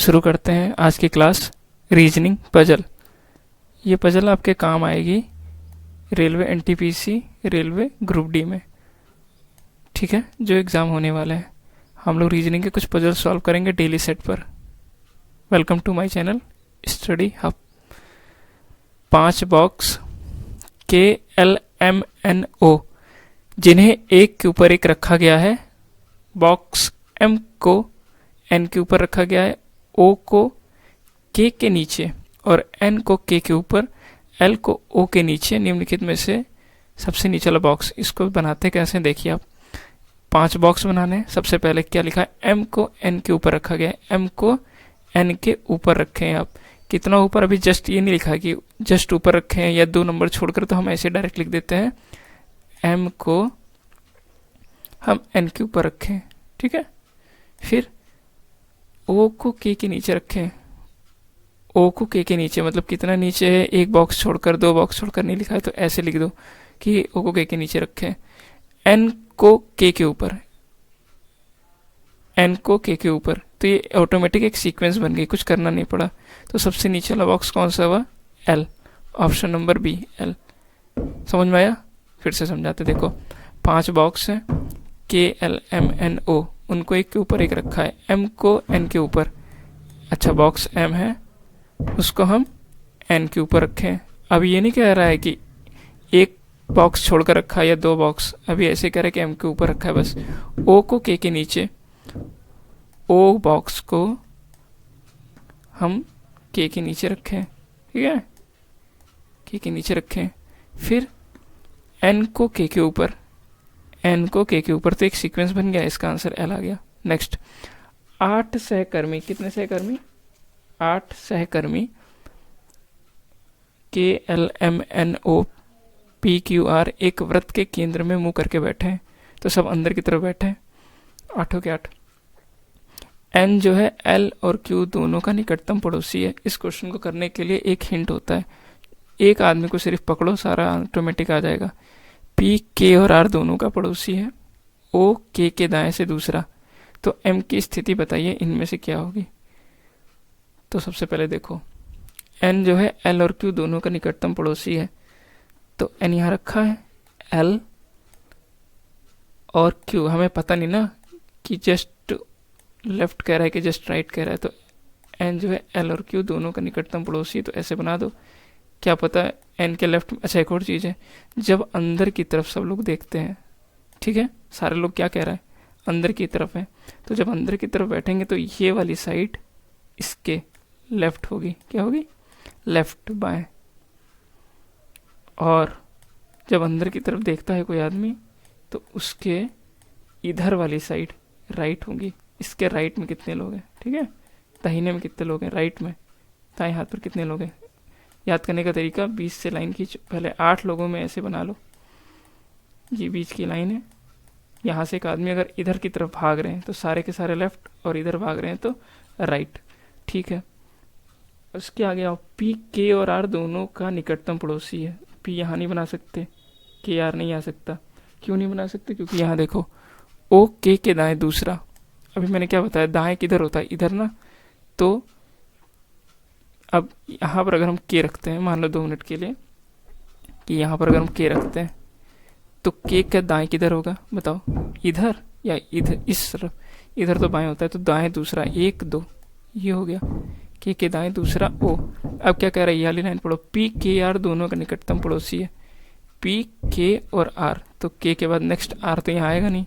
शुरू करते हैं आज की क्लास रीजनिंग पजल। ये पजल आपके काम आएगी railway NTPC railway group D में, ठीक है, जो एग्ज़ाम होने वाला है। हम लोग रीजनिंग के कुछ पजल सॉल्व करेंगे डेली सेट पर। Welcome to my channel study hub. 5 box KLMNO जिन्हें एक के ऊपर एक रखा गया है। बॉक्स M को N के ऊपर रखा गया है, O को K के नीचे और N को K के ऊपर, L को O के नीचे। निम्नलिखित में से सबसे नीचे वाला बॉक्स, इसको बनाते कैसे देखिए आप। 5 बॉक्स बनाने हैं। सबसे पहले क्या लिखा है, M को N के ऊपर रखा गया है। M को N के ऊपर रखे हैं आप। कितना ऊपर, अभी जस्ट ये नहीं लिखा कि जस्ट ऊपर रखे हैं या 2 नंबर छोड़कर, तो हम ऐसे डायरेक्ट लिख देते हैं M को हम N के ऊपर रखें, ठीक है। फिर O को K के नीचे रखें। O को K के नीचे मतलब कितना नीचे है, 1 बॉक्स छोड़कर, 2 बॉक्स छोड़कर नहीं लिखा है, तो ऐसे लिख दो कि O को K के नीचे रखें। N को K के ऊपर, N को K के ऊपर, तो ये ऑटोमेटिक एक सीक्वेंस बन गई, कुछ करना नहीं पड़ा। तो सबसे नीचे वाला बॉक्स कौन सा हुआ, L, option number B L। समझ में आया? फिर से समझाते, देखो 5 बॉक्स है KLMNO, उनको एक के ऊपर एक रखा है। M को N के ऊपर, अच्छा बॉक्स M है, उसको हम N के ऊपर रखें। अब ये नहीं कह रहा है कि एक बॉक्स छोड़कर रखा है या 2 बॉक्स, अभी ऐसे कह रहा है कि M के ऊपर रखा है बस। O को K के नीचे, O बॉक्स को हम K के नीचे रखें, ठीक है, K के नीचे रखें। फिर N को K के ऊपर, N को K के ऊपर, तो एक सीक्वेंस बन गया, इसका आंसर L आ गया। नेक्स्ट 8 सहकर्मी, कितने सहकर्मी, 8 सहकर्मी KLMNO PQR एक वृत्त के केंद्र में मुंह करके बैठे हैं। तो सब अंदर की तरफ बैठे हैं, 8 के 8। N जो है L और Q दोनों का निकटतम पड़ोसी है। इस क्वेश्चन को करने के लिए एक हिंट होता है, एक आदमी को सिर्फ पकड़ो, सारा ऑटोमेटिक आ जाएगा। P K और R दोनों का पड़ोसी है, O K के दाएं से दूसरा। तो M की स्थिति बताइए, इनमें से क्या होगी। तो सबसे पहले देखो, N जो है L और Q दोनों का निकटतम पड़ोसी है, तो N यहाँ रखा है, L और Q हमें पता नहीं ना कि जस्ट लेफ्ट कह रहा है कि जस्ट राइट कह रहा है। तो N जो है L और Q दोनों का निकटतम पड़ोसी, तो ऐसे बना दो। क्या पता है N के लेफ्ट में। अच्छा एक और चीज़ है, जब अंदर की तरफ सब लोग देखते हैं, ठीक है, सारे लोग क्या कह रहा है, अंदर की तरफ है, तो जब अंदर की तरफ बैठेंगे तो ये वाली साइड इसके लेफ्ट होगी, क्या होगी, लेफ्ट, बाएं। और जब अंदर की तरफ देखता है कोई आदमी, तो उसके इधर वाली साइड राइट होगी। इसके राइट में कितने लोग हैं, ठीक है, दाहिने में कितने लोग हैं, राइट में, दाएं हाथ पर कितने लोग हैं। याद करने का तरीका, 20 से लाइन खींच, पहले 8 लोगों में ऐसे बना लो, ये बीच की लाइन है। यहाँ से एक आदमी अगर इधर की तरफ भाग रहे हैं तो सारे के सारे लेफ्ट, और इधर भाग रहे हैं तो राइट, ठीक है। उसके आगे आओ, P K और R दोनों का निकटतम पड़ोसी है। P यहाँ नहीं बना सकते, K R नहीं आ सकता। क्यों नहीं बना सकते, क्योंकि यहाँ देखो O K के दाएं दूसरा। अभी मैंने क्या बताया, दाएं किधर होता है, इधर ना। तो अब यहाँ पर अगर हम K रखते हैं, मान लो 2 मिनट के लिए कि यहाँ पर अगर हम K रखते हैं, तो K का दाएं किधर होगा बताओ, इधर या इधर, इस तरफ। इधर तो बाएं होता है, तो दाएं दूसरा, 1 2, ये हो गया। K के दाएं दूसरा O। अब क्या कह रहा है, ये वाली लाइन पढ़ो, P K R दोनों का निकटतम पड़ोसी है, P K और R। तो K के बाद नेक्स्ट R तो यहाँ आएगा नहीं,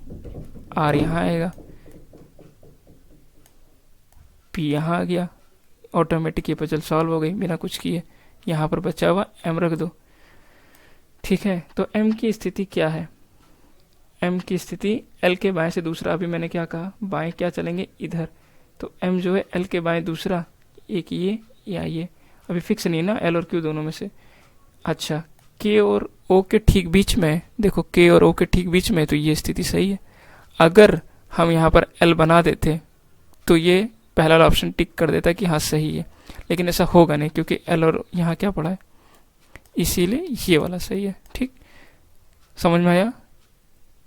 R यहाँ आएगा, P यहाँ आ गया, ऑटोमेटिक ये पजल सॉल्व हो गई बिना कुछ किए। यहाँ पर बचा हुआ M रख दो, ठीक है। तो M की स्थिति क्या है, M की स्थिति L के बाएं से दूसरा। अभी मैंने क्या कहा, बाएं क्या चलेंगे, इधर। तो M जो है L के बाएं दूसरा, एक ये या ये, अभी फिक्स नहीं ना L और Q दोनों में से। अच्छा K और O के ठीक बीच में, देखो K और O के ठीक बीच में, तो ये स्थिति सही है। अगर हम यहाँ पर L बना देते तो ये पहला वाला ऑप्शन टिक कर देता कि हाँ सही है, लेकिन ऐसा होगा नहीं क्योंकि L और यहाँ क्या पड़ा है, इसीलिए ये वाला सही है, ठीक। समझ में आया।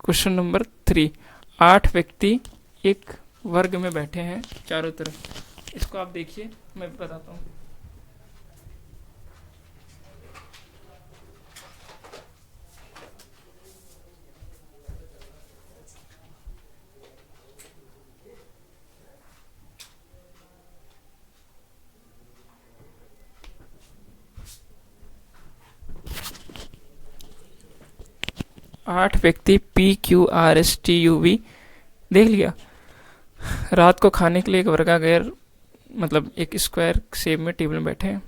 क्वेश्चन नंबर 3, 8 व्यक्ति एक वर्ग में बैठे हैं चारों तरफ। इसको आप देखिए, मैं बताता हूँ। आठ व्यक्ति PQRSTUV, देख लिया। रात को खाने के लिए एक वर्गाकार मतलब एक स्क्वायर शेप में टेबल में बैठे हैं,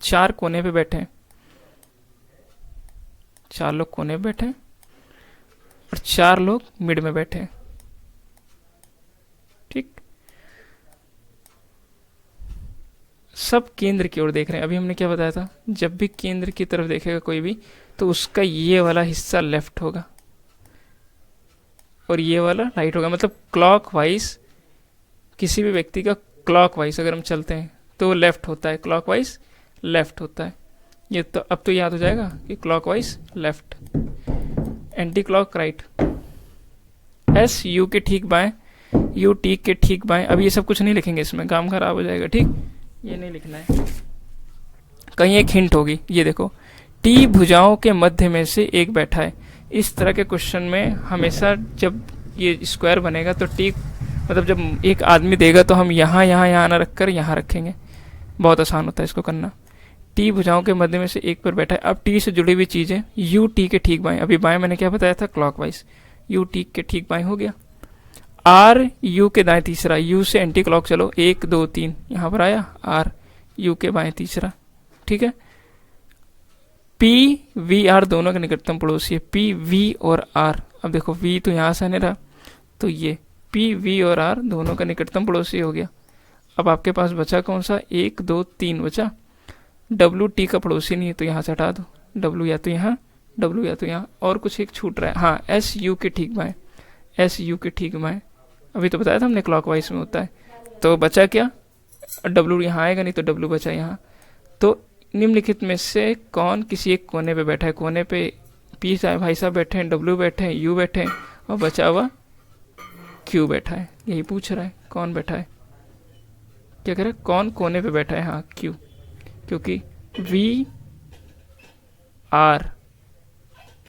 चार कोने पे बैठे हैं, चार लोग कोने पे बैठे हैं और चार लोग मिड में बैठे हैं। ठीक, सब केंद्र की ओर देख रहे हैं। अभी हमने क्या बताया था, जब भी केंद्र की तरफ देखेगा कोई भी तो उसका ये वाला हिस्सा लेफ्ट होगा और ये वाला राइट होगा। मतलब क्लॉकवाइज किसी भी व्यक्ति का क्लॉकवाइज अगर हम चलते हैं तो वो लेफ्ट होता है, क्लॉकवाइज लेफ्ट होता है। ये तो अब तो याद हो जाएगा कि clockwise left, anti clock right. S U के ठीक बाएं, यू टी के ठीक बाएं। अब ये सब कुछ नहीं लिखेंगे, इसमें काम खराब हो जाएगा। ठीक, ये नहीं लिखना है, कहीं एक हिंट होगी। ये देखो, टी भुजाओं के मध्य में से एक बैठा है। इस तरह के क्वेश्चन में हमेशा जब ये स्क्वायर बनेगा तो टी मतलब जब एक आदमी देगा तो हम यहाँ यहाँ यहाँ ना रखकर यहाँ रखेंगे, बहुत आसान होता है इसको करना। टी भुजाओं के मध्य में से एक पर बैठा है। अब टी से जुड़ी हुई चीजें, यू टी के ठीक बाएं, अभी बाएं मैंने क्या बताया था, क्लॉकवाइज, यू टी के ठीक बाएं हो गया। आर यू के दाएं तीसरा, यू से एंटी क्लॉक चलो, 1 2 3 यहाँ पर आया, आर यू के बाएं तीसरा। ठीक है, पी वी आर दोनों के निकटतम पड़ोसी है, पी वी और आर। अब देखो वी तो यहाँ से नहीं रहा, तो ये पी वी और आर दोनों का निकटतम पड़ोसी हो गया। अब आपके पास बचा कौन सा, 1 2 3 बचा। डब्ल्यू टी का पड़ोसी नहीं है तो यहाँ से हटा दो, डब्ल्यू या तो यहाँ, डब्ल्यू या तो यहाँ, और कुछ एक छूट रहा है, हाँ एस यू के ठीक बाएं, एस यू के ठीक बाएं। अभी तो बताया था हमने क्लॉकवाइज में होता है। तो बचा क्या, डब्ल्यू यहाँ आएगा नहीं तो डब्ल्यू बचा यहाँ। तो निम्नलिखित में से कौन किसी एक कोने पे बैठा है, कोने पे पी भाई साहब बैठे हैं, डब्ल्यू बैठे हैं, यू बैठे हैं और बचा हुआ क्यू बैठा है। यही पूछ रहा है कौन बैठा है, क्या कह रहा है, कौन कोने पे बैठा है, हाँ क्यू, क्योंकि वी आर